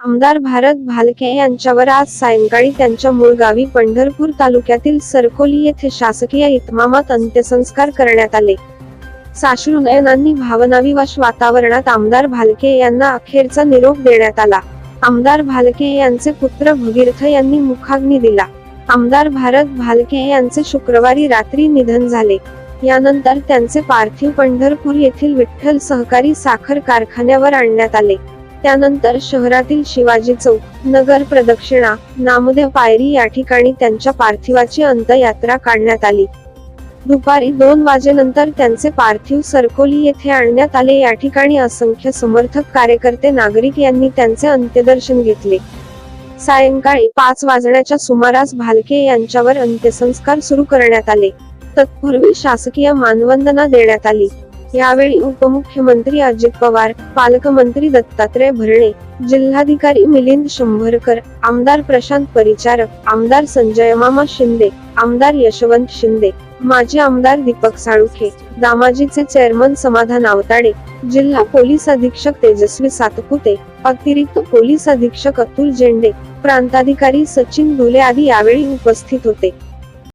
आमदार भारत भालके यांच्यावर आज सायंकाळी त्यांच्या मूळ गावी पंढरपूर तालुक्यातील सरकोली येथे शासकीय इतमामात अंत्यसंस्कार करण्यात आले. साश्रुनयनांनी भावनाविवश वातावरणात आमदार भालके यांना अखेरचा निरोप देण्यात आला. आमदार भालके यांचे पुत्र भगीरथ यांनी मुखाग्नी दिला. आमदार भारत भालके यांचे शुक्रवारी रात्री निधन झाले. यानंतर त्यांचे पार्थिव पंढरपूर येथील विठ्ठल सहकारी साखर कारखान्यावर आणण्यात आले. त्यानंतर शहरातील शिवाजी चौक, नगर प्रदक्षिणा, नामदेव पायरी या ठिकाणी त्यांच्या पार्थिवाची अंत्ययात्रा काढण्यात आली. दुपारी 2 वाजेनंतर त्यांचे पार्थिव सरकोली येथे आणण्यात आले. या ठिकाणी असंख्य समर्थक, कार्यकर्ते, नागरिक यांनी त्यांचे अंत्यदर्शन घेतले. सायंकाळी 5 वाजण्याच्या सुमारास भालके यांच्यावर अंत्यसंस्कार सुरू करण्यात आले. तत्पूर्वी शासकीय मानवंदना देण्यात आली. यावेळी उपमुख्यमंत्री अजित पवार, पालकमंत्री दत्तात्रय भरणे, जिल्हाधिकारी मिलिंद शंभरकर, आमदार प्रशांत परिचारक, आमदार संजय मामा शिंदे, आमदार यशवंत शिंदे, माजी आमदार दीपक साळुखे, दामाजीचे चेअरमन समाधान आवताडे, जिल्हा पोलीस अधीक्षक तेजस्वी सातपुते, अतिरिक्त पोलीस अधीक्षक अतुल जेंडे, प्रांताधिकारी सचिन धुले आदी यावेळी उपस्थित होते.